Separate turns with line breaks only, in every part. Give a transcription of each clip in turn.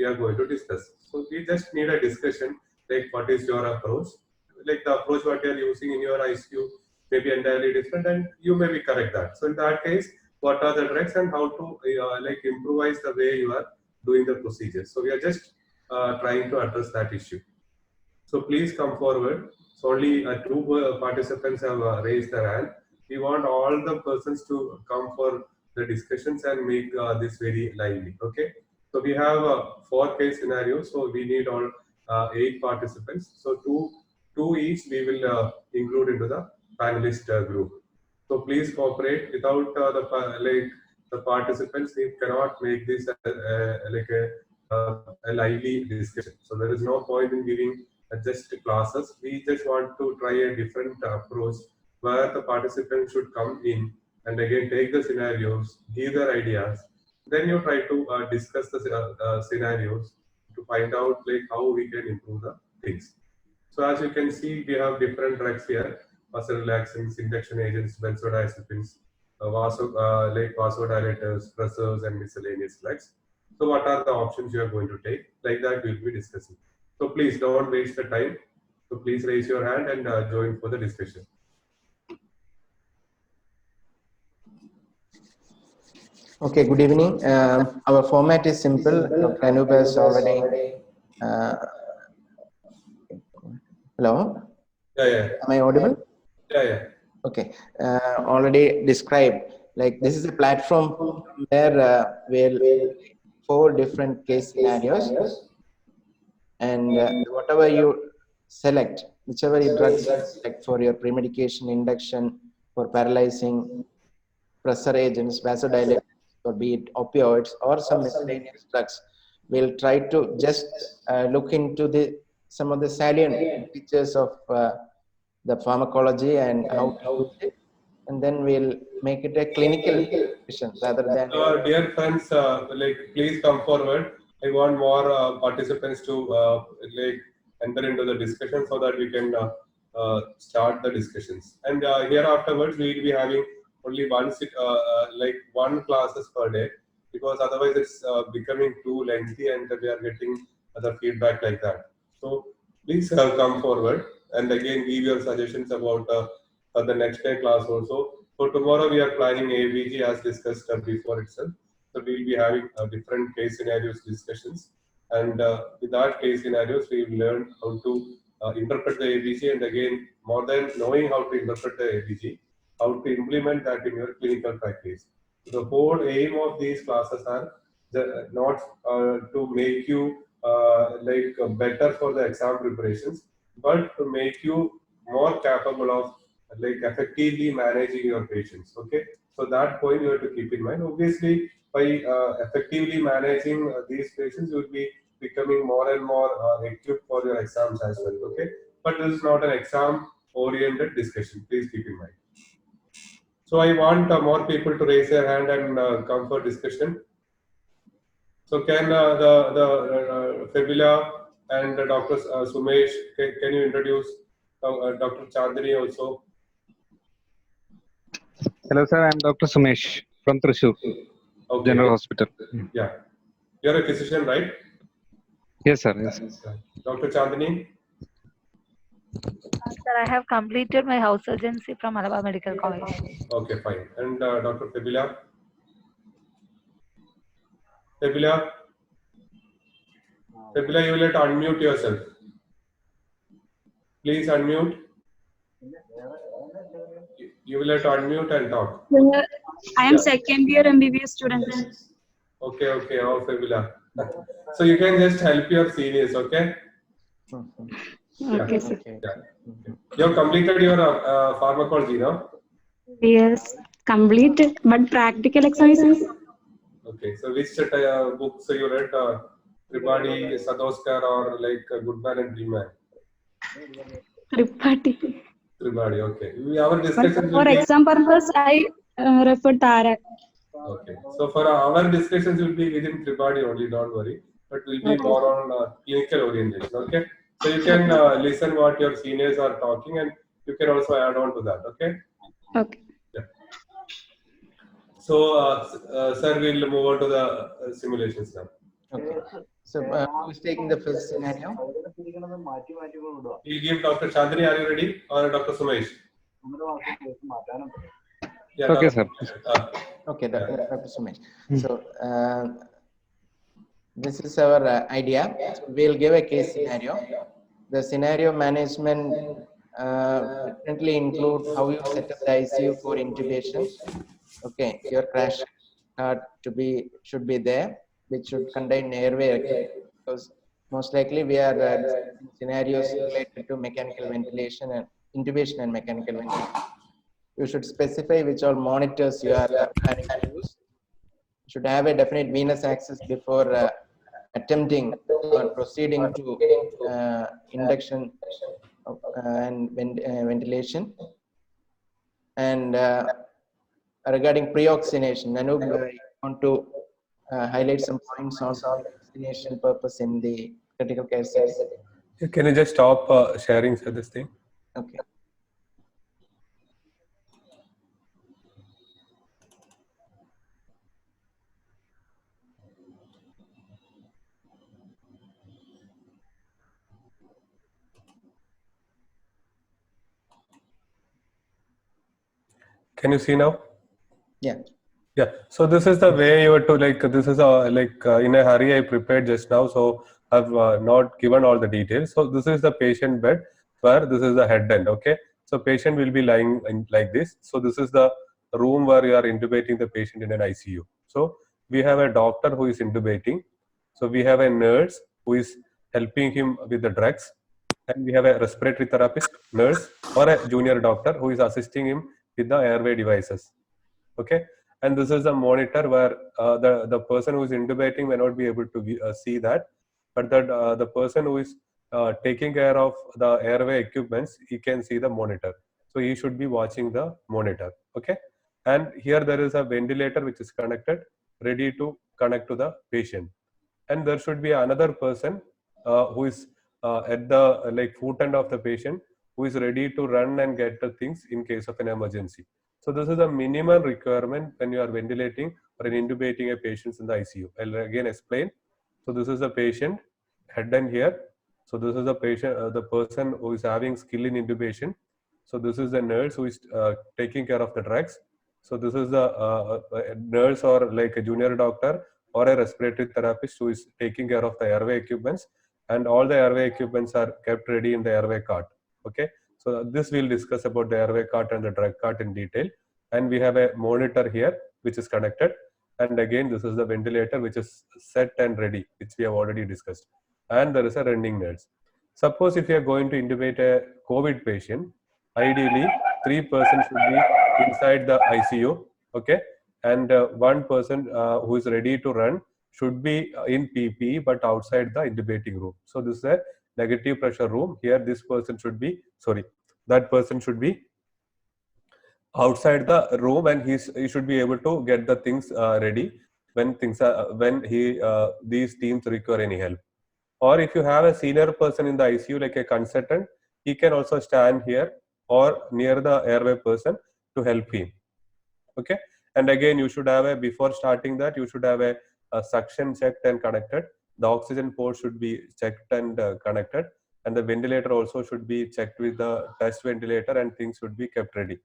we are going to discuss. So we just need a discussion, like what is your approach, like the approach what you are using in your ICU may be entirely different, and you may be correct that. So in that case, what are the drugs and how to like improvise the way you are doing the procedures. So we are just trying to address that issue. So please come forward. So only two participants have raised their hand. We want all the persons to come for the discussions and make this very lively. Okay. So we have 4 case scenarios. So we need all 8 participants. So two each we will include into the panelist group. So please cooperate. Without the participants, we cannot make this a lively discussion. So there is no point in giving just classes. We just want to try a different approach where the participants should come in and again take the scenarios, give their ideas. Then you try to discuss the scenarios to find out like how we can improve the things. So as you can see, we have different drugs here: muscle relaxants, induction agents, benzodiazepines, vasodilators, pressors, and miscellaneous drugs. So what are the options you are going to take? Like that we'll be discussing. So please don't waste the time. So please raise your hand and join for the discussion.
Okay, good evening. Our format is simple. Dr. Anup has already. Hello?
Yeah.
Am I audible?
Yeah.
Okay. Already described. Like this is a platform where we'll 4 different case scenarios, and whatever you select, whichever you drugs select for your pre-medication, induction, for paralyzing, pressor agents, vasodilators, or be it opioids or some miscellaneous drugs, we'll try to just look into some of the salient features of the pharmacology and how to use it, and then we'll make it a clinical patient rather than.
Dear friends, please come forward. I want more participants to enter into the discussion so that we can start the discussions. And here afterwards, we will be having only one classes per day, because otherwise it's becoming too lengthy and we are getting other feedback like that. So please come forward and again give your suggestions about the next day class also. So tomorrow we are planning ABG as discussed before itself. So we will be having different case scenarios discussions, and with that case scenarios we will learn how to interpret the ABG, and again more than knowing how to interpret the ABG, how to implement that in your clinical practice. The whole aim of these classes are not to make you better for the exam preparations, but to make you more capable of effectively managing your patients. Okay, so that point you have to keep in mind. Obviously, by effectively managing these patients, you will be becoming more and more equipped for your exams as well. Okay, but this is not an exam-oriented discussion. Please keep in mind. So I want more people to raise their hand and come for discussion. So can the Fibula and Dr. Sumesh, can you introduce Dr. Chandani also?
Hello, sir. I'm Dr. Sumesh from Thrissur General Hospital.
Yeah. You're a physician, right?
Yes, sir. Yes.
Dr. Chandani?
Sir, I have completed my house surgency from Allahabad Medical College.
Okay, fine. And Dr. Fibula? Fibula, you will have to unmute yourself. Please unmute. You will have to unmute and talk.
I am second year MBBS student.
Okay. Oh, Fibula. So you can just help your seniors, okay?
Okay, sir.
Yeah. You have completed your pharmacology, no?
Yes, completed, but practical exercises.
Okay, so which books you read? Tripadi, Sadoskar, or Goodman and Dreamman?
Tripadi.
Tripadi, okay. Our discussion
for exam purpose, I refer Tarak.
Okay, so for our discussions will be within Tripadi only, don't worry. But will be more on clinical orientation, okay? So you can listen what your seniors are talking, and you can also add on to that, okay?
Okay.
Yeah. So, sir, we'll move on to the simulations now.
Okay. So who's taking the first scenario?
We'll give Dr. Chandni, are you ready? Or Dr. Sumesh? Yeah,
Okay,
Dr.
sir.
Okay, Dr. Sumesh. So this is our idea. So we'll give a case scenario. The scenario management definitely include how you set up the ICU for intubation. Okay, your crash cart should be there, which should contain airway equipment, because most likely we are discussing scenarios related to mechanical ventilation and intubation and mechanical ventilation. You should specify which all monitors you are planning to use. You should have a definite venous access before attempting or proceeding to induction and ventilation. And regarding pre-oxygenation, Anoop, I want to highlight some points on oxygenation purpose in the critical care setting.
Can you just stop sharing this thing?
Okay.
Can you see now?
Yeah.
Yeah. So this is the way you have to this is in a hurry I prepared just now. So I've not given all the details. So this is the patient bed where this is the head end. Okay. So patient will be lying like this. So this is the room where you are intubating the patient in an ICU. So we have a doctor who is intubating. So we have a nurse who is helping him with the drugs, and we have a respiratory therapist, nurse, or a junior doctor who is assisting him with the airway devices. Okay, and this is a monitor where the person who is intubating may not be able to see that, but that the person who is taking care of the airway equipments, he can see the monitor. So he should be watching the monitor. Okay, and here there is a ventilator which is connected, ready to connect to the patient, and there should be another person who is at the foot end of the patient, who is ready to run and get the things in case of an emergency. So this is a minimum requirement when you are ventilating or intubating a patient in the ICU. I'll again explain. So this is the patient head end here. So this is the patient, the person who is having skill in intubation. So this is the nurse who is taking care of the drugs. So this is the nurse or like a junior doctor or a respiratory therapist who is taking care of the airway equipments, and all the airway equipments are kept ready in the airway cart. Okay, so this we'll discuss about the airway cart and the drug cart in detail. And we have a monitor here which is connected, and again this is the ventilator which is set and ready, which we have already discussed, and there is a running nurse. Suppose if you are going to intubate a COVID patient, ideally 3 persons should be inside the ICU. Okay, and one person who is ready to run should be in PPE but outside the intubating room. So this is a negative pressure room. Here this person should be, that person should be outside the room, and he should be able to get the things ready when these teams require any help. Or if you have a senior person in the ICU like a consultant, he can also stand here or near the airway person to help him. Okay, and again you should have before starting that, you should have a suction checked and connected. The oxygen port should be checked and connected, and the ventilator also should be checked with the test ventilator, and things should be kept ready.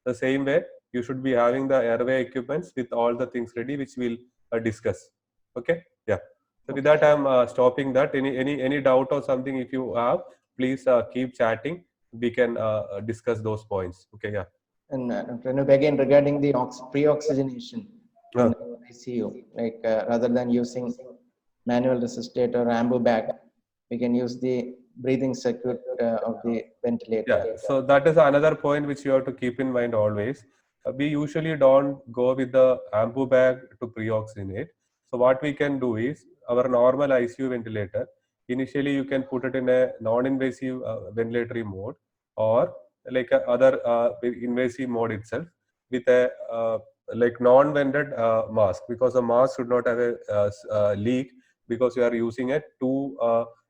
The same way you should be having the airway equipments with all the things ready, which we'll discuss. Okay, yeah. So with that I'm stopping that. Any doubt or something if you have, please keep chatting. We can discuss those points. Okay, yeah.
And again, regarding the pre-oxygenation in ICU, rather than using manual resuscitator or ambu bag, we can use the breathing circuit of the ventilator.
Yeah, so that is another point which you have to keep in mind always. We usually don't go with the ambu bag to pre-oxygenate. So what we can do is our normal ICU ventilator. Initially, you can put it in a non-invasive ventilatory mode, or like a other invasive mode itself with a non-vented mask, because the mask should not have a leak, because you are using a two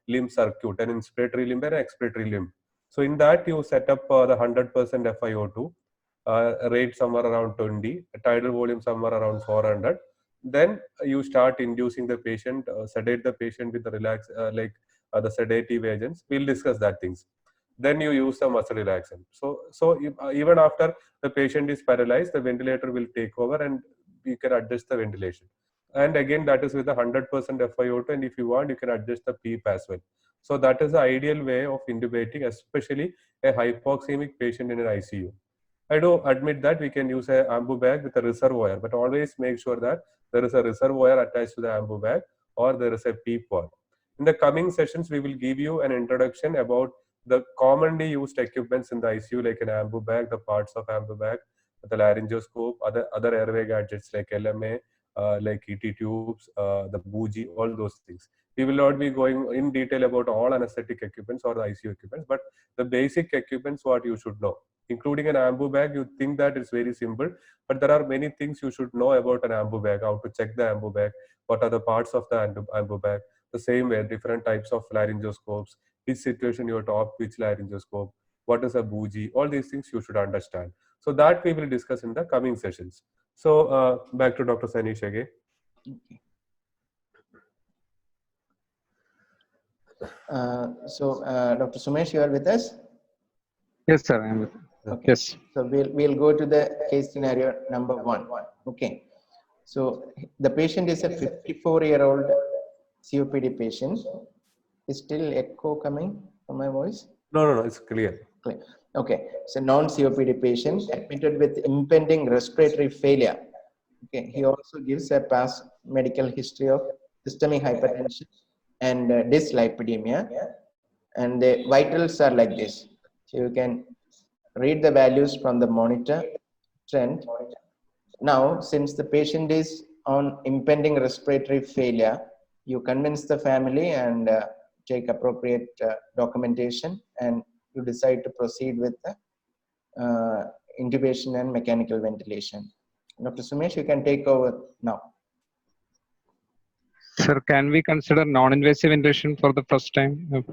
limb circuit, an inspiratory limb and an expiratory limb. So in that you set up the 100% FiO2 rate somewhere around 20, tidal volume somewhere around 400, then you start inducing the patient, sedate the patient with the the sedative agents. We'll discuss that things. Then you use the muscle relaxant. Even after the patient is paralyzed, the ventilator will take over and you can adjust the ventilation. And again, that is with a 100% FiO2, and if you want, you can adjust the PEEP as well. So that is the ideal way of intubating, especially a hypoxemic patient in an ICU. I do admit that we can use a ambu bag with a reservoir, but always make sure that there is a reservoir attached to the ambu bag or there is a PEEP wall. In the coming sessions, we will give you an introduction about the commonly used equipments in the ICU, like an ambu bag, the parts of ambu bag, the laryngoscope, other airway gadgets like LMA, like ET tubes, the bougie, all those things. We will not be going in detail about all anesthetic equipments or the ICU equipments, but the basic equipments what you should know. Including an ambu bag, you think that it's very simple, but there are many things you should know about an ambu bag, how to check the ambu bag, what are the parts of the ambu bag. The same way, different types of laryngoscopes, which situation you are to opt which laryngoscope, what is a bougie, all these things you should understand. So that we will discuss in the coming sessions. So back to Dr. Sanish again.
Dr. Sumesh, you are with us?
Yes, sir. I am with.
Okay.
Yes.
So we'll go to the case scenario number 1. Okay. So the patient is a 54-year-old COPD patient. Is still echo coming from my voice?
No, it's clear.
Clear. Okay. So non-COPD patient admitted with impending respiratory failure. Okay. He also gives a past medical history of systemic hypertension and dyslipidemia. And the vitals are like this. So you can read the values from the monitor trend. Now, since the patient is on impending respiratory failure, you convince the family and take appropriate documentation, and you decide to proceed with the intubation and mechanical ventilation. Dr. Sumesh, you can take over now.
Sir, can we consider non-invasive ventilation for the first time,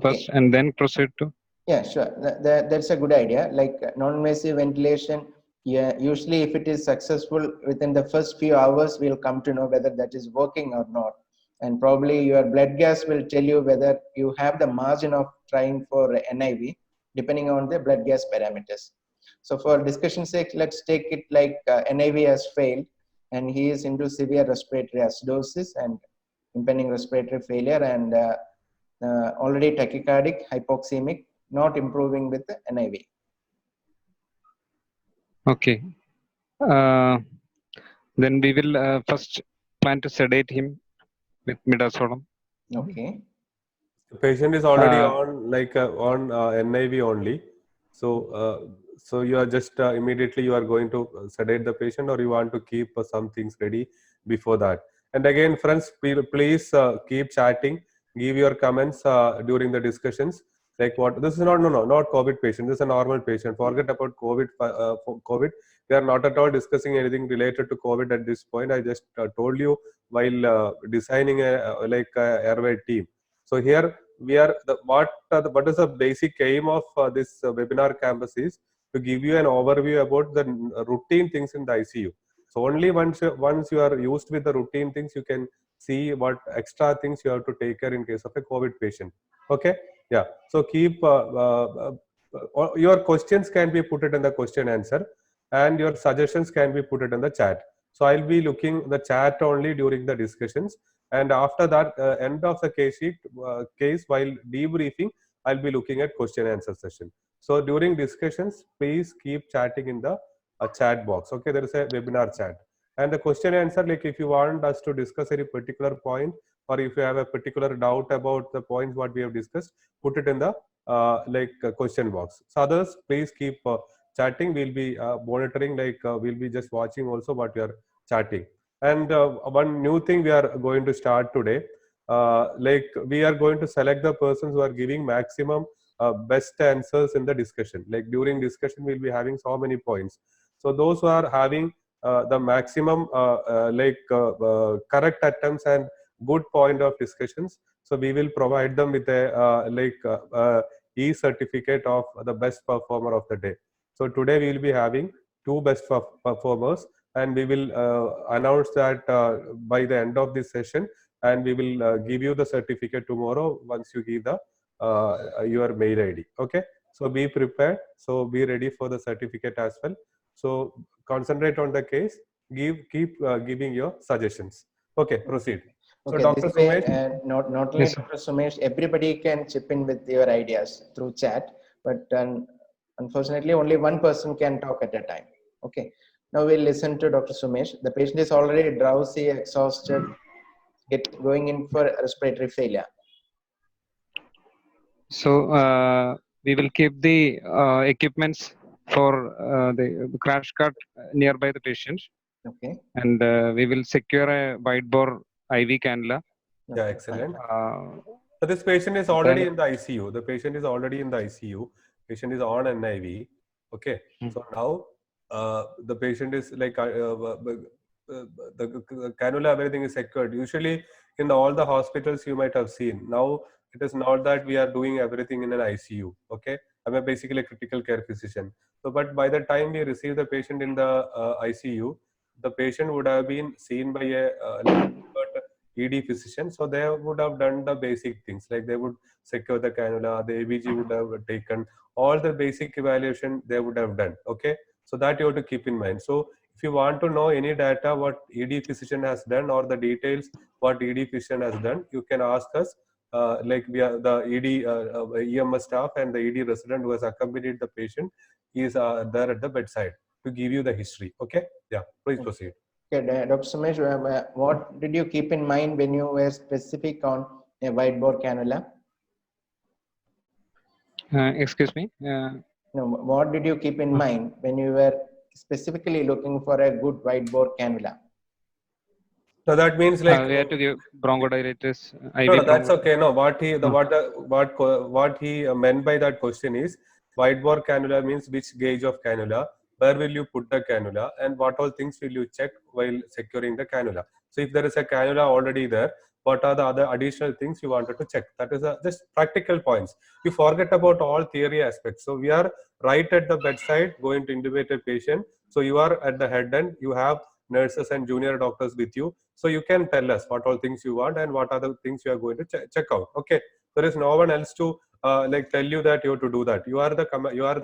first, and then proceed to?
Yeah, sure. That's a good idea. Like non-invasive ventilation, yeah, usually if it is successful within the first few hours, we'll come to know whether that is working or not. And probably your blood gas will tell you whether you have the margin of trying for NIV, depending on the blood gas parameters. So for discussion's sake, let's take it like NIV has failed and he is into severe respiratory acidosis and impending respiratory failure and already tachycardic, hypoxemic, not improving with the NIV.
Okay. Then we will first plan to sedate him with midazolam.
Okay.
The patient is already on NIV only. So you are just immediately you are going to sedate the patient, or you want to keep some things ready before that. And again, friends, please keep chatting, give your comments during the discussions. Like what this is not COVID patient. This is a normal patient. Forget about COVID. COVID. We are not at all discussing anything related to COVID at this point. I just told you while designing a airway team. So here we are. What is the basic aim of this webinar campus is to give you an overview about the routine things in the ICU. So only once you are used with the routine things, you can see what extra things you have to take care in case of a COVID patient. Okay. Yeah. So keep your questions can be put it in the question answer, and your suggestions can be put it in the chat. So I'll be looking the chat only during the discussions, and after that end of the case while debriefing, I'll be looking at question answer session. So during discussions, please keep chatting in the chat box. Okay, there is a webinar chat, and the question answer, like if you want us to discuss any particular point, or if you have a particular doubt about the points what we have discussed, put it in the question box. So others, please keep chatting. We'll be monitoring, we'll be just watching also what you are chatting. And one new thing we are going to start today, we are going to select the persons who are giving maximum best answers in the discussion. Like during discussion, we'll be having so many points. So those who are having the maximum correct attempts and good point of discussions, so we will provide them with a e-certificate of the best performer of the day. So today we will be having 2 best performers, and we will announce that by the end of this session, and we will give you the certificate tomorrow once you give the your mail ID. Okay, so be prepared, so be ready for the certificate as well. So concentrate on the case, keep giving your suggestions. Okay, proceed. So
Okay,
Dr.
this way,
Sumesh,
not only
Yes, sir.
Dr. Sumesh, everybody can chip in with your ideas through chat, but unfortunately, only one person can talk at a time. Okay, now we'll listen to Dr. Sumesh. The patient is already drowsy, exhausted, going in for respiratory failure.
So we will keep the equipments for the crash cart nearby the patient,
Okay.
and we will secure a wide bore IV cannula.
yeah,
Okay,
excellent.
Uh,
So this patient is
Then-
already in the ICU. The patient is already in the ICU. Patient is on NIV. Okay. So now the patient is like the cannula, everything is secured. Usually in all the hospitals you might have seen. Now it is not that we are doing everything in an ICU. Okay. I'm basically a critical care physician. So, but by the time we receive the patient in the ICU, the patient would have been seen by a ED physician. So they would have done the basic things, like they would secure the cannula, the ABG would have taken all the basic evaluation they would have done. Okay, so that you have to keep in mind. So if you want to know any data what ED physician has done or the details what ED physician has done, you can ask us. Like we are the ED EMS staff and the ED resident who has accompanied the patient is there at the bedside to give you the history. Okay, yeah, please proceed.
Okay, Dr. Sumesh, what did you keep in mind when you were specific on a wide bore cannula?
excuse me.
No, what did you keep in mind when you were specifically looking for a good wide bore cannula?
So that means like
We have to give bronchodilators. IV
no, that's
bronchodilators.
okay. No, what he meant by that question is wide bore cannula means which gauge of cannula, where will you put the cannula, and what all things will you check while securing the cannula. So if there is a cannula already there, what are the other additional things you wanted to check? That is just practical points. You forget about all theory aspects. So we are right at the bedside going to intubate a patient. So you are at the head end. You have nurses and junior doctors with you, so you can tell us what all things you want and what are the things you are going to check out. Okay, there is no one else to like tell you that you have to do that. You are the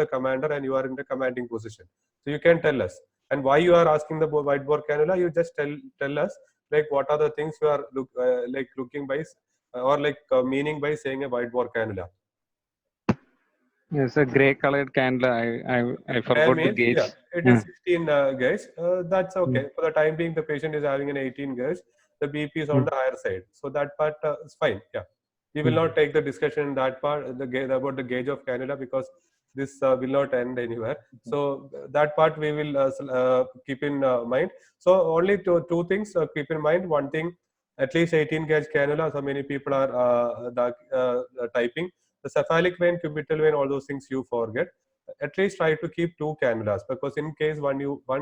commander and you are in the commanding position, so you can tell us. And why you are asking the wide bore cannula, you just tell us like what are the things you are looking by or meaning by saying a wide bore cannula.
Yes, a gray colored candle. I forgot the gauge.
Yeah, it is 16 gauge. That's okay. For the time being, the patient is having an 18 gauge. The BP is on the higher side, so that part is fine. Yeah, we will not take the discussion in that part, about the gauge of cannula, because this will not end anywhere. So that part we will keep in mind. So only two things keep in mind. One thing, at least 18 gauge cannula. So many people are typing. The cephalic vein, cubital vein, all those things you forget. At least try to keep two cannulas, because in case one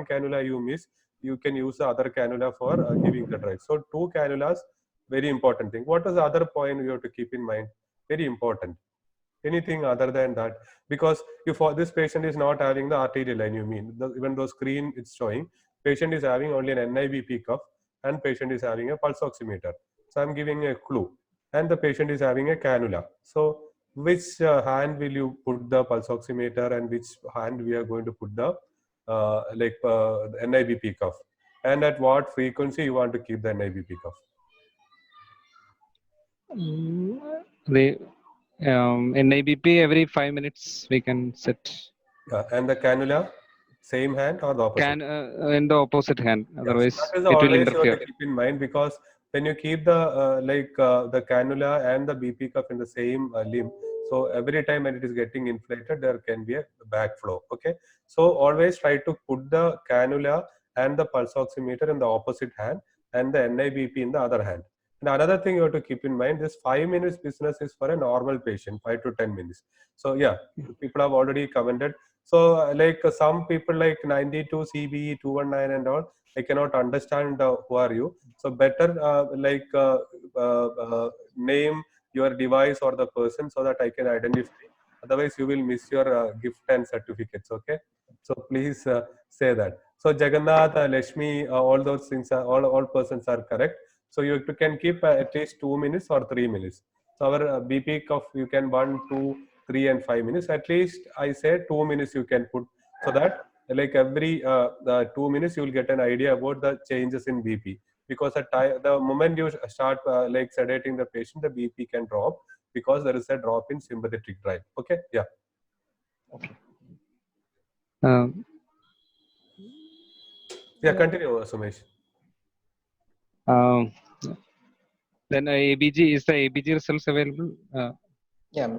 cannula you miss, you can use the other cannula for giving the drug. So two cannulas, very important thing. What is the other point you have to keep in mind? Very important. Anything other than that? Because if this patient is not having the arterial line, you mean even though screen it's showing, patient is having only an NIBP cuff and patient is having a pulse oximeter. So I'm giving a clue, and the patient is having a cannula. So which hand will you put the pulse oximeter, and which hand we are going to put the NIBP cuff, and at what frequency you want to keep the NIBP cuff?
The NIBP every 5 minutes we can set.
And the cannula, same hand or the opposite?
Can in the opposite hand. Otherwise,
that is
it will
always you
interfere.
have to keep in mind, because when you keep the the cannula and the BP cuff in the same limb, so every time when it is getting inflated, there can be a backflow. Okay, so always try to put the cannula and the pulse oximeter in the opposite hand and the NIBP in the other hand. And another thing you have to keep in mind, this 5 minutes business is for a normal patient, 5 to 10 minutes. So yeah, people have already commented. So some people like 92 CBE 219 and all, I cannot understand who are you. So better name your device or the person, so that I can identify Otherwise, you will miss your gift and certificates. Okay. So please say that. So Jagannath, Lashmi, all those things are all persons are correct. So you can keep at least 2 minutes or 3 minutes. So our BP of you can 1, 2, 3, and 5 minutes. At least I say 2 minutes you can put, so that like every 2 minutes you will get an idea about the changes in BP. Because the moment you start like sedating the patient, the BP can drop because there is a drop in sympathetic drive. Okay. Yeah.
Um,
Yeah. Continue, Sumesh.
um, then ABG, is the ABG results available?
Yeah,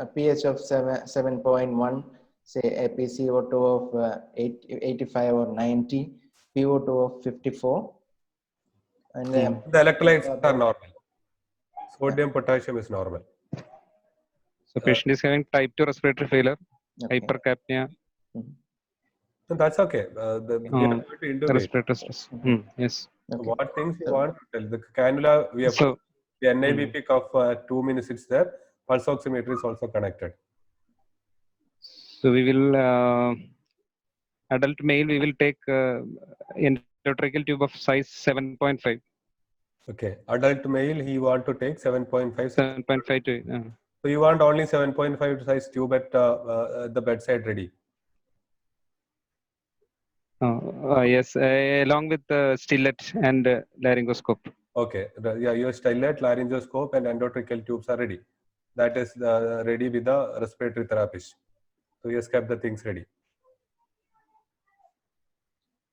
a pH of 7.1, say a PCO2 of 85 or 90, PO2 of 54, and
The electrolytes are normal. Sodium, potassium is normal.
So patient is having type 2 respiratory failure,
okay.
hypercapnia,
So that's okay. We are going to intubate.
respiratory stress. Yes.
Okay.
What things you want to tell? The cannula, we have
So,
the NIBP of 2 minutes, it's there. Pulse oximeter is also connected.
so we will adult male. We will take endotracheal tube of size 7.5.
Okay. Adult male, he want to take 7.5.
7.5 to.
So you want only 7.5 size tube at the bedside ready.
Yes, along with the stillet and laryngoscope.
Okay. Yeah, your stylet, laryngoscope, and endotracheal tubes are ready. That is ready with the respiratory therapist. So you just kept the things ready.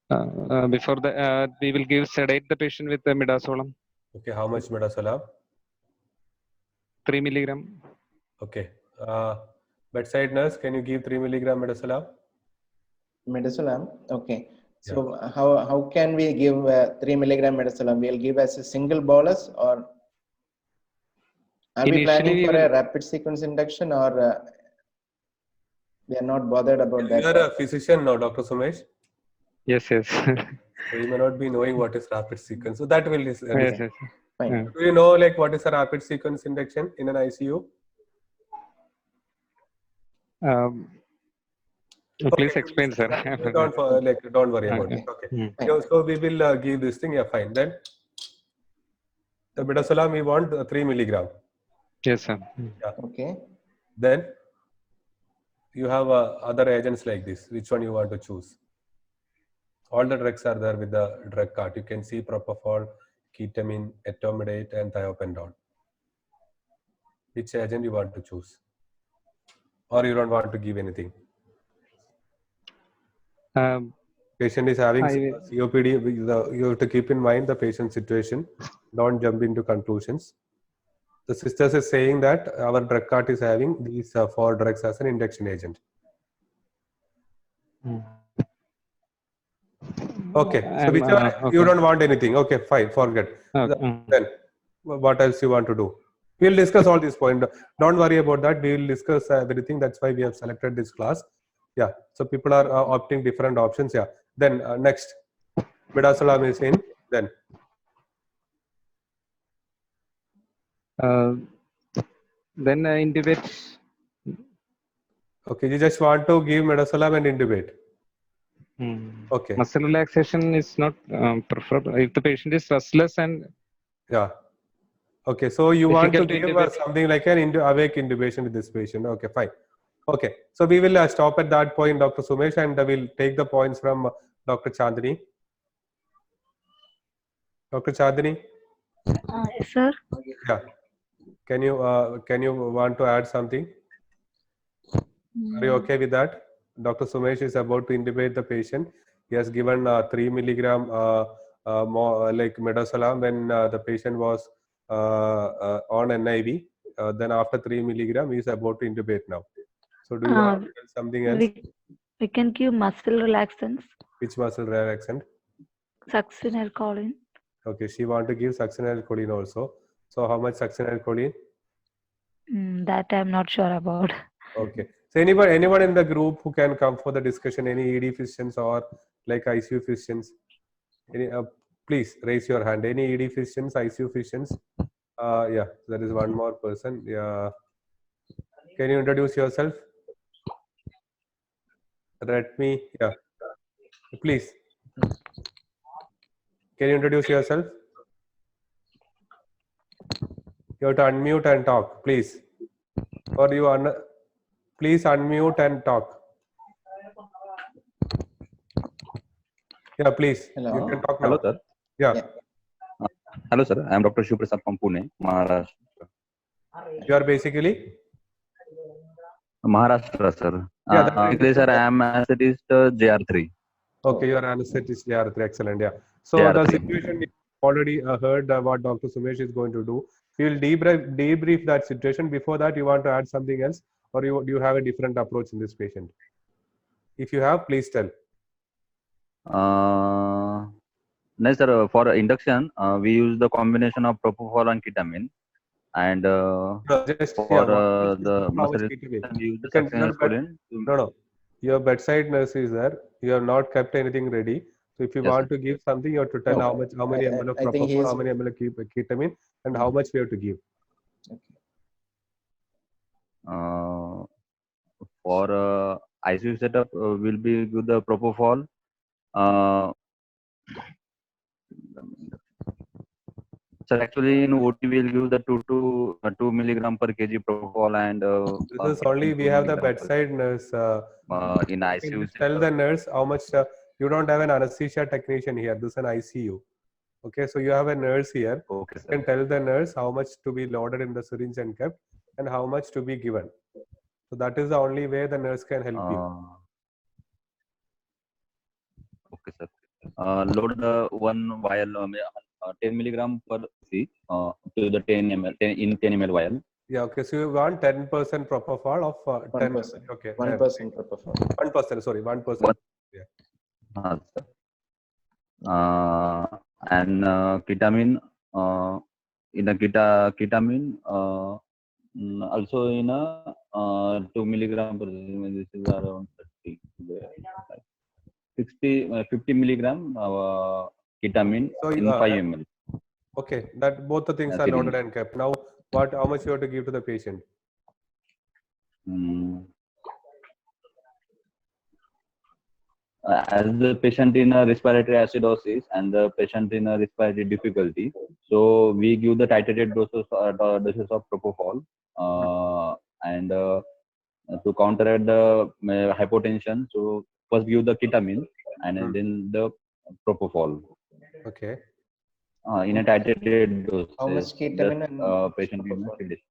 Before the we will sedate the patient with midazolam.
Okay. How much midazolam?
3 milligram.
Okay. Bedside nurse, can you give 3 milligram midazolam?
Midazolam. Okay. So how can we give 3 milligram midazolam? We'll give as a single bolus, or are we planning for a rapid sequence induction, or we are not bothered about that?
You are a physician now, Dr. Sumesh.
Yes.
So you may not be knowing what is rapid sequence. So that will
Yes.
Fine.
Do you know like what is a rapid sequence induction in an ICU?
Please explain, sir.
Don't worry about it. Okay. So we will give this thing. Yeah, fine. Then the midazolam we want 3 milligram.
Yes, sir.
Yeah.
Okay.
Then you have other agents like this. Which one you want to choose? All the drugs are there with the drug card. You can see propofol, ketamine, etomidate, and thiopentol. Which agent you want to choose? Or you don't want to give anything? Patient is having COPD. You have to keep in mind the patient's situation. Don't jump into conclusions. The sisters is saying that our drug cart is having these 4 drugs as an induction agent. Okay. So whichever you don't want anything. Okay, fine. Forget. Then what else you want to do? We'll discuss all these points. Don't worry about that. We will discuss everything. That's why we have selected this class. Yeah. So people are opting different options. Yeah. Then next, midazolam is in. Then.
Then intubate.
Okay. You just want to give midazolam and intubate. Okay.
Muscle relaxation is not preferable if the patient is restless and.
Yeah. Okay. So you want to give something like an awake intubation with this patient. Okay. Fine. Okay. So we will stop at that point, Dr. Sumesh, and we'll take the points from Dr. Chandni. Dr. Chandni?
Yes, sir.
Yeah. Can you want to add something? Are you okay with that? Dr. Sumesh is about to intubate the patient. He has given 3 milligram like midazolam when the patient was on NIV. Then after 3 milligram, he is about to intubate now. So do you want to tell something else?
We can give muscle relaxants.
Which muscle relaxant?
Succinylcholine.
Okay, she want to give succinylcholine also. So how much succinylcholine?
That I'm not sure about.
Okay. So anyone in the group who can come for the discussion, any ED physicians or like ICU physicians, please raise your hand. Any ED physicians, ICU physicians? Yeah, there is one more person. Yeah. Can you introduce yourself? Let me, yeah. Please. Can you introduce yourself? You have to unmute and talk, please. Or you please unmute and talk. Yeah, please.
Hello.
You can talk now.
Hello, sir.
Yeah.
Hello, sir. I am Dr. Shiv Prasad from Pune, Maharashtra.
You are basically.
Maharashtra, sir.
Yeah, that's right.
Basically, sir, I am anesthetist JR3.
Okay, you are anesthetist. Yeah, excellent. Yeah. So
Yeah,
the
three.
situation you already heard what Dr. Sumesh is going to do. We will debrief that situation. Before that, you want to add something else, or do you have a different approach in this patient? If you have, please tell.
No, sir. For induction, we use the combination of propofol and ketamine, and
No, just
for the
how much
muscle
ketamine?
we use the
You can-
succinylcholine.
No. Your bedside nurse is there. You have not kept anything ready. So if you
Yes,
want to give something, you have to tell
No,
how many
I-
ml of
I think
propofol, how
he's-
many ml of ketamine, and how much we have to give.
For ICU setup, will be with the propofol. Sir, actually, in OT, we'll give the 2 milligram per kg propofol and.
This is only we have the bedside nurse.
In
You
ICU.
can just tell the nurse how much. You don't have an anesthesia technician here. This is an ICU. Okay, so you have a nurse here.
Okay,
You
sir.
can tell the nurse how much to be loaded in the syringe and kept, and how much to be given. So that is the only way the nurse can help you.
Okay, sir. Load one vial, 10 milligram per c to the 10 ml, 10 ml vial.
Yeah, okay. So you want 10% propofol of 10.
1%.
Okay.
1% propofol.
1%. Sorry, 1%.
Sir. And ketamine, in a ketamine, also in a 2 milligram per this is around 30, 60, 50 milligram ketamine
So
in 5 ml.
Okay, that both the things are loaded and kept. Now, how much you have to give to the patient?
As the patient in a respiratory acidosis and the patient in a respiratory difficulty, so we give the titrated doses of propofol, and to counteract the hypotension, so first give the ketamine and then the propofol.
Okay.
In a titrated dose.
How much ketamine and
patient in a
propofol?
condition.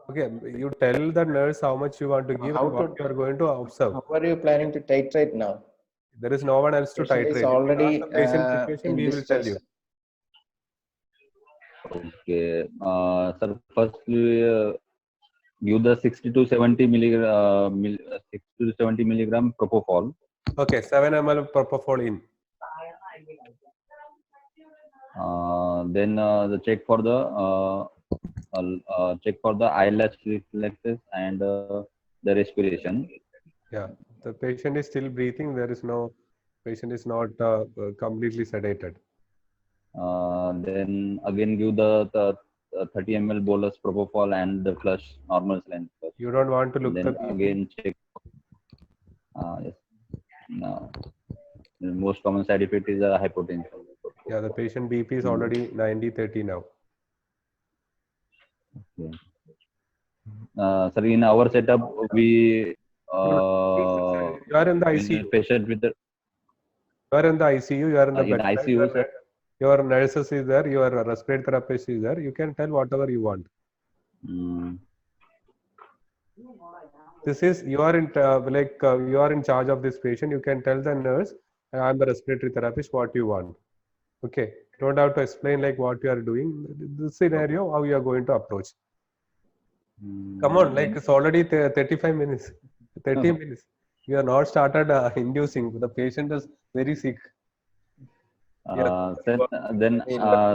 Okay, you tell the nurse how much you want to give and what you are going to observe.
How are you planning to titrate now?
There is no one else to
Patient is
titrate.
already,
If you ask the patient situation,
in
we will tell
distress.
you.
Okay, sir. First, we give the 60 to 70 milligram propofol.
Okay, 7 ml of propofol in.
Then the check for the eyelash reflexes and the respiration.
Yeah, the patient is still breathing. There is no patient is not completely sedated.
Then again give the 30 ml bolus propofol and the flush, normal saline flush.
You don't want to look
Then
the BP.
again check. Yes. No. The most common side effect is hypotension.
Yeah, the patient BP is already 90/30 now.
Okay. Sir, in our setup, we
You are in the ICU.
patient with the
You are in the ICU. You are in the
in
bedside.
ICU, sir.
Your nurses is there. Your respiratory therapist is there. You can tell whatever you want. This is you are in you are in charge of this patient. You can tell the nurse, "I am the respiratory therapist. What you want?" Okay. Don't have to explain like what you are doing. This scenario, how you are going to approach. Come on, like it's already 35 minutes. 30 minutes. You are not started inducing. The patient is very sick.
Then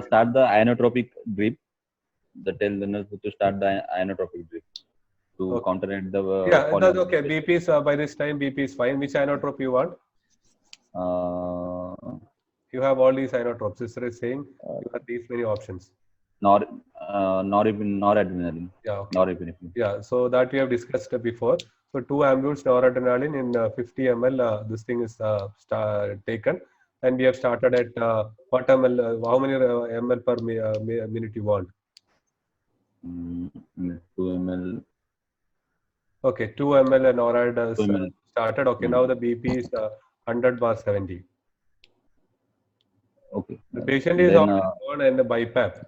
start the inotropic drip. Tell the nurse to start the inotropic drip to counteract the.
Yeah, that's okay. BP is by this time BP is fine. Which inotrope you want? You have all these inotropes. This is saying you have these many options.
Noradrenaline.
Yeah, okay.
Norepinephrine.
Yeah, so that we have discussed before. So 2 ampules noradrenaline in 50 ml. This thing is taken, and we have started at what ml? How many ml per minute you want?
2 ml.
Okay, 2 ml NORAD is
2 ml.
started. Okay, now the BP is 100/70.
Okay.
The patient is
Then
on and BiPAP.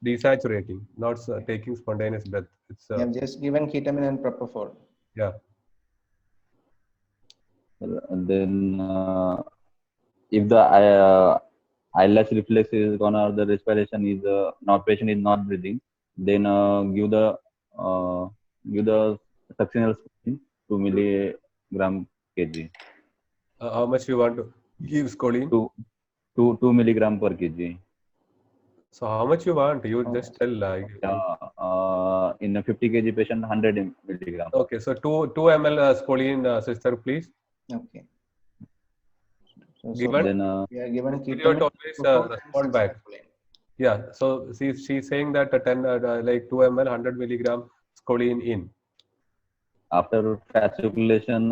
Desaturating, not taking spontaneous breath. It's
You have just given ketamine and propofol.
yeah.
then if the eyelash reflex is gone or the respiration is not patient is not breathing, then give the succinylcholine 2 milligram kg.
How much you want to give choline?
2 milligram per kg.
So how much you want? You just tell.
In a 50 kg patient, 100 milligram.
Okay, so 2 ml choline, sister, please.
Okay. So
Given.
Then
we are given
You have
ketamine.
to always
propofol, and
respond back.
succinylcholine.
Yeah. So she's saying that 10 like 2 ml 100 milligram choline in.
after fasciculation,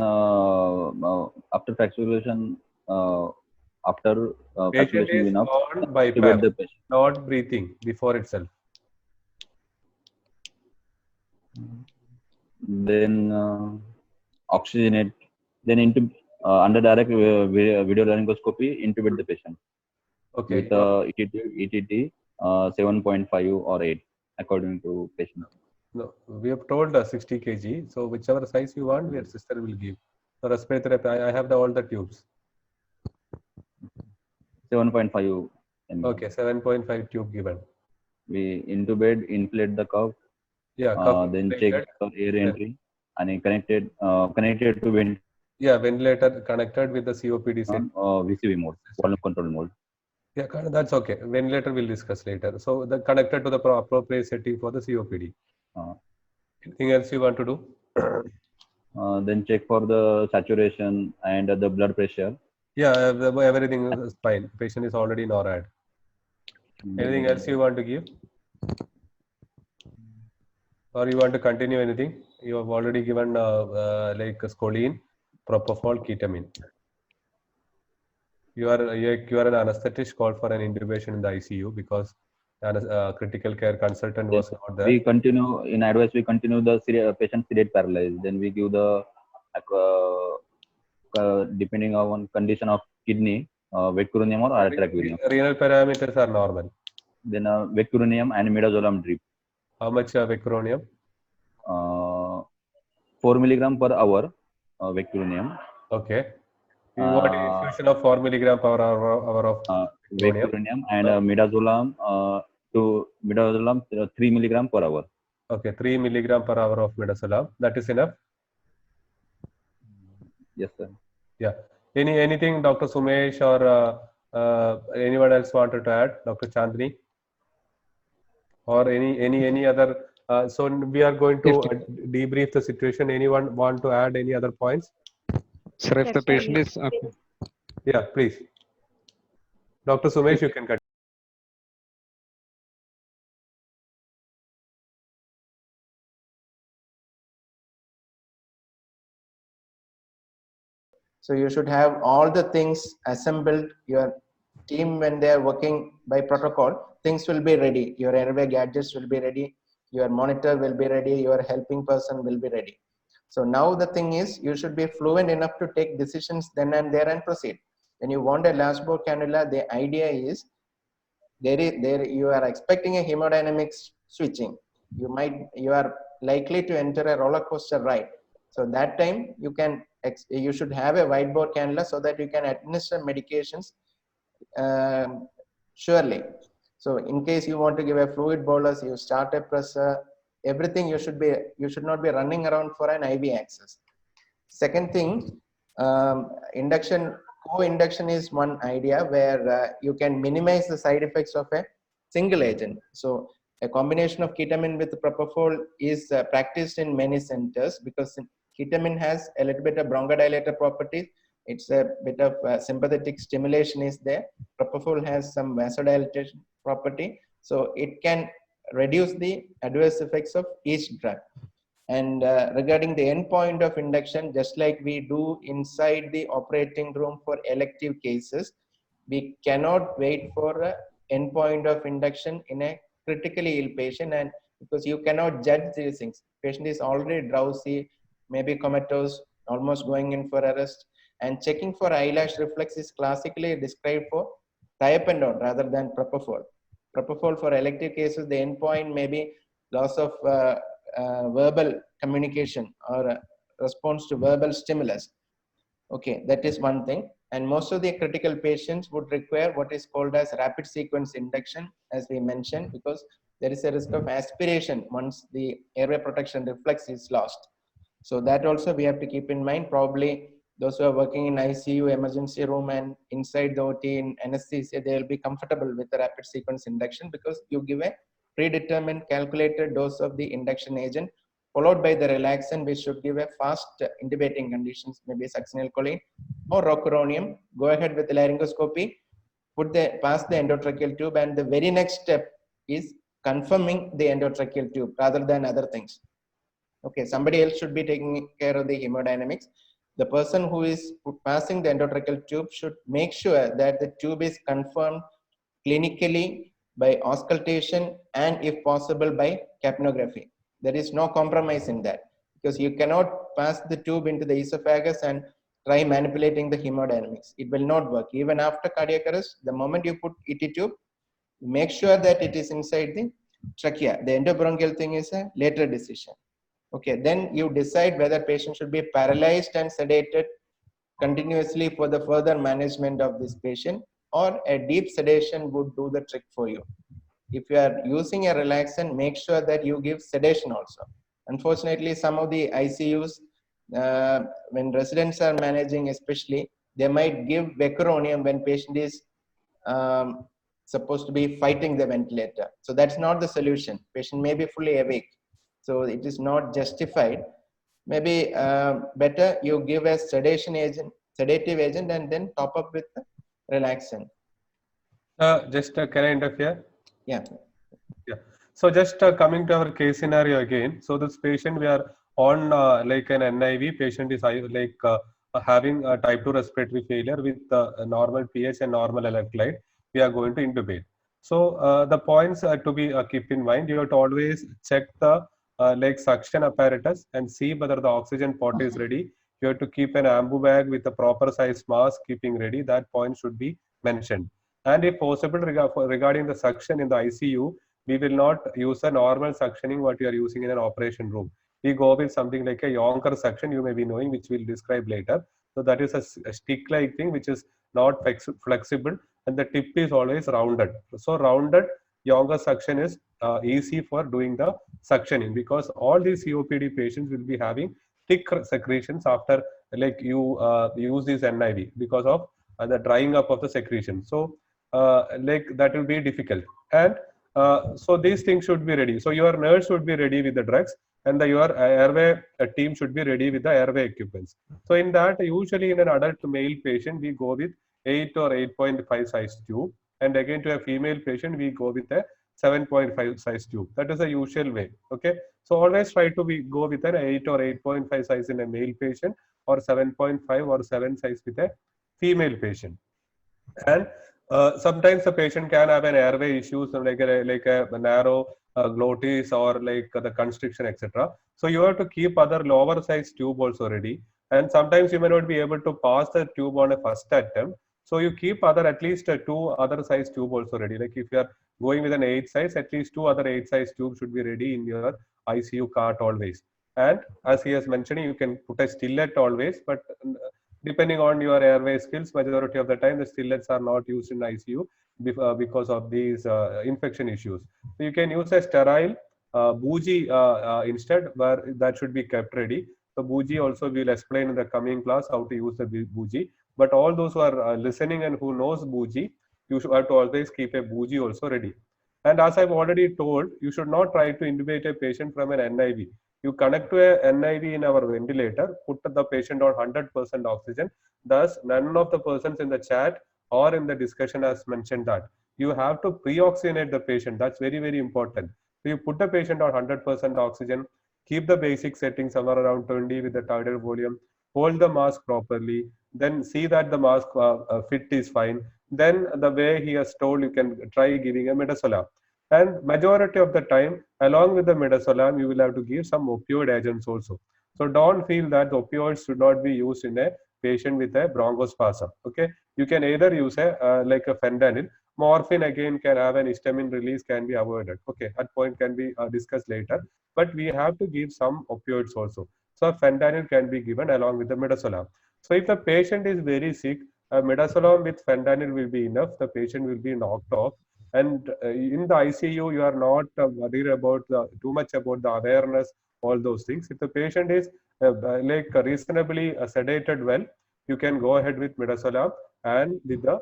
Patient
fasciculation
is
enough,
on
intubate
BiPAP,
the patient.
not breathing before itself.
Then oxygenate. Then under direct video laryngoscopy, intubate the patient
Okay.
with ETT 7.5 or 8 according to patient.
No, we have told 60 kg. So whichever size you want, your sister will give. So respiratory, I have all the tubes.
7.5 ml.
Okay, 7.5 tube given.
We intubate, inflate the cuff,
Yeah, cuff
then
inflated.
check for air entry, and connected to vent
Yeah, ventilator connected with the COPD set.
VCV mode, volume control mode.
Yeah, that's okay. Ventilator we'll discuss later. So the connected to the appropriate setting for the COPD. Anything else you want to do?
Then check for the saturation and the blood pressure.
Yeah, everything is fine. Patient is already NORAD. Anything else you want to give? Or you want to continue anything? You have already given like choline, propofol, ketamine. You are an anesthetist called for an intubation in the ICU because critical care consultant was not there.
We continue in advice. We continue the patient sedate paralyzed. Then we give the depending on condition of kidney, vecuronium or atracurium.
Renal parameters are normal.
Then vecuronium and midazolam drip.
How much vecuronium?
4 milligram per hour vecuronium.
Okay. You want infusion of 4 milligram per hour of
vecuronium and midazolam 3 milligram per hour.
Okay, 3 milligram per hour of midazolam. That is enough.
Yes, sir.
Yeah. Anything, Dr. Sumesh or anyone else wanted to add, Dr. Chandni, or any other? So we are going to debrief the situation. Anyone want to add any other points?
Sir, if the patient is
Yeah, please. Dr. Sumesh, you can continue.
So you should have all the things assembled. Your team, when they are working by protocol, things will be ready. Your airway gadgets will be ready. Your monitor will be ready. Your helping person will be ready. So now the thing is, you should be fluent enough to take decisions then and there and proceed. When you want a large bore cannula, the idea is you are expecting a hemodynamic switching. You are likely to enter a roller coaster ride. So that time you should have a wide bore cannula so that you can administer medications surely. So in case you want to give a fluid bolus, you start a pressor, everything you should not be running around for an IV access. Second thing, co-induction is one idea where you can minimize the side effects of a single agent. So a combination of ketamine with propofol is practiced in many centers because ketamine has a little bit of bronchodilator properties. It's a bit of sympathetic stimulation is there. Propofol has some vasodilatation property. So it can reduce the adverse effects of each drug. And regarding the endpoint of induction, just like we do inside the operating room for elective cases, we cannot wait for an endpoint of induction in a critically ill patient, and because you cannot judge these things. Patient is already drowsy, maybe comatose, almost going in for arrest, and checking for eyelash reflex is classically described for thiopentone rather than propofol. Propofol for elective cases, the endpoint may be loss of verbal communication or response to verbal stimulus. Okay, that is one thing. And most of the critical patients would require what is called as rapid sequence induction, as we mentioned, because there is a risk of aspiration once the airway protection reflex is lost. So that also we have to keep in mind. Probably those who are working in ICU, emergency room, and inside the OT in anesthesia, they will be comfortable with the rapid sequence induction because you give a predetermined calculated dose of the induction agent followed by the relaxant, which should give a fast intubating conditions, maybe succinylcholine or rocuronium. Go ahead with the laryngoscopy, pass the endotracheal tube, and the very next step is confirming the endotracheal tube rather than other things. Okay, somebody else should be taking care of the hemodynamics. The person who is passing the endotracheal tube should make sure that the tube is confirmed clinically by auscultation and if possible by capnography. There is no compromise in that because you cannot pass the tube into the esophagus and try manipulating the hemodynamics. It will not work. Even after cardiac arrest, the moment you put ET tube, make sure that it is inside the trachea. The endobronchial thing is a later decision. Okay, then you decide whether patient should be paralyzed and sedated continuously for the further management of this patient, or a deep sedation would do the trick for you. If you are using a relaxant, make sure that you give sedation also. Unfortunately, some of the ICUs, when residents are managing especially, they might give vecuronium when patient is supposed to be fighting the ventilator. So that's not the solution. Patient may be fully awake. So it is not justified. Maybe better you give a sedative agent and then top up with the relaxant.
Can I interfere?
Yeah.
Yeah. So just coming to our case scenario again. So this patient, we are on like an NIV. Patient is having a type 2 respiratory failure with a normal pH and normal electrolyte. We are going to intubate. So the points to be keep in mind. You have to always check the like suction apparatus and see whether the oxygen pot is ready. You have to keep an ambu bag with a proper size mask keeping ready. That point should be mentioned. And if possible, regarding the suction in the ICU, we will not use a normal suctioning what you are using in an operation room. We go with something like a Yonker suction, you may be knowing, which we'll describe later. So that is a stick-like thing which is not flexible, and the tip is always rounded. So rounded Yonker suction is easy for doing the suctioning, because all these COPD patients will be having thick secretions after like you use this NIV because of the drying up of the secretion. So like that will be difficult, and so these things should be ready. So your nurse should be ready with the drugs, and your airway team should be ready with the airway equipments. So in that, usually in an adult male patient, we go with 8 or 8.5 size tube, and again to a female patient, we go with a 7.5 size tube. That is the usual way. Okay, so always try to go with an 8 or 8.5 size in a male patient, or 7.5 or 7 size with a female patient. And sometimes the patient can have an airway issues like a narrow glottis or like the constriction, etc. So you have to keep other lower size tube also ready. And sometimes you may not be able to pass the tube on a first attempt. So you keep at least 2 other size tube also ready. Like if you are going with an 8 size, at least 2 other 8 size tubes should be ready in your ICU cart always. And as he has mentioned, you can put a stillet always, but depending on your airway skills, majority of the time the stillets are not used in ICU because of these infection issues. So you can use a sterile bougie instead, where that should be kept ready. So bougie also we will explain in the coming class how to use the bougie. But all those who are listening and who knows bougie, you should have to always keep a bougie also ready. And as I've already told, you should not try to intubate a patient from an NIV. You connect to a NIV in our ventilator, put the patient on 100% oxygen. Thus, none of the persons in the chat or in the discussion has mentioned that. You have to pre-oxygenate the patient. That's very, very important. So you put the patient on 100% oxygen, keep the basic setting somewhere around 20 with the target volume, hold the mask properly, then see that the mask fit is fine. Then the way he has told, you can try giving a midazolam. And majority of the time, along with the midazolam, you will have to give some opioid agents also. So don't feel that the opioids should not be used in a patient with a bronchospasm. Okay, you can either use a like a fentanyl. Morphine again can have an histamine release, can be avoided. Okay, that point can be discussed later. But we have to give some opioids also. So fentanyl can be given along with the midazolam. So if the patient is very sick, midazolam with fentanyl will be enough. The patient will be knocked off. And in the ICU, you are not worried about too much about the awareness, all those things. If the patient is like reasonably sedated well, you can go ahead with midazolam and with the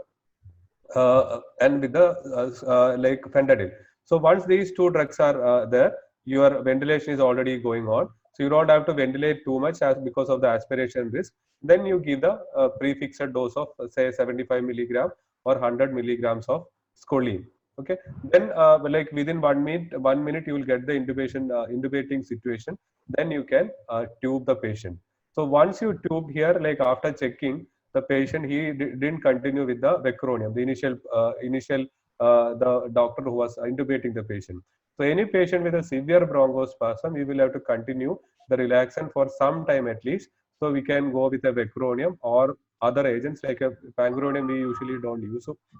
like fentanyl. So once these two drugs are there, your ventilation is already going on. So you don't have to ventilate too much as because of the aspiration risk. Then you give the prefixed dose of say 75 milligram or 100 milligrams of scoline. Okay. Then like within 1 minute you will get the intubation intubating situation. Then you can tube the patient. So once you tube here, like after checking the patient, he didn't continue with the vecuronium, the initial the doctor who was intubating the patient. So any patient with a severe bronchospasm, we will have to continue the relaxant for some time at least. So we can go with a vecuronium or other agents like a panguronium. We usually don't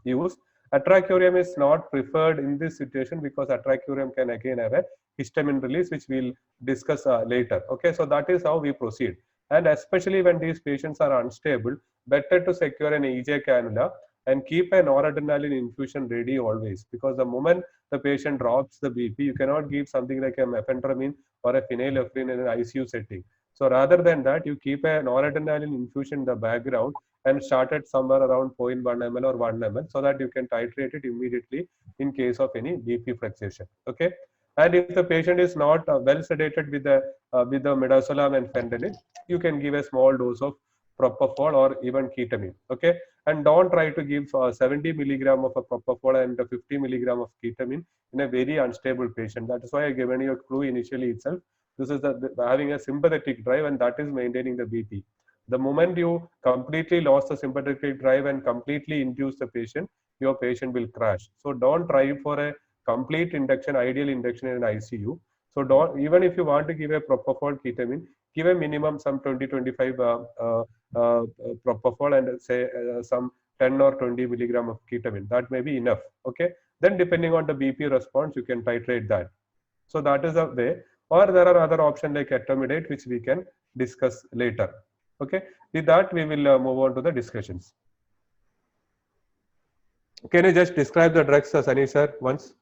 use. Atracurium is not preferred in this situation because atracurium can again have a histamine release, which we'll discuss later. Okay, so that is how we proceed. And especially when these patients are unstable, better to secure an EJ cannula and keep an noradrenaline infusion ready always, because the moment the patient drops the BP, you cannot give something like a mephentermine or a phenylephrine in an ICU setting. So rather than that, you keep a noradrenaline infusion in the background and start at somewhere around 0.1 ml or 1 ml so that you can titrate it immediately in case of any BP fluctuation. Okay. And if the patient is not well sedated with the midazolam and fentanyl, you can give a small dose of propofol or even ketamine. Okay, and don't try to give 70 milligram of a propofol and 50 milligram of ketamine in a very unstable patient. That is why I given you a clue initially itself. This is having a sympathetic drive, and that is maintaining the BP. The moment you completely lost the sympathetic drive and completely induce the patient, your patient will crash. So don't try for a complete induction, ideal induction in an ICU. So don't, even if you want to give a propofol ketamine, give a minimum some 20-25 propofol and say some 10 or 20 milligram of ketamine. That may be enough. Okay. Then depending on the BP response, you can titrate that. So that is the way. Or there are other options like etomidate, which we can discuss later. Okay. With that, we will move on to the discussions. Can you just describe the drugs, Sunny sir, once?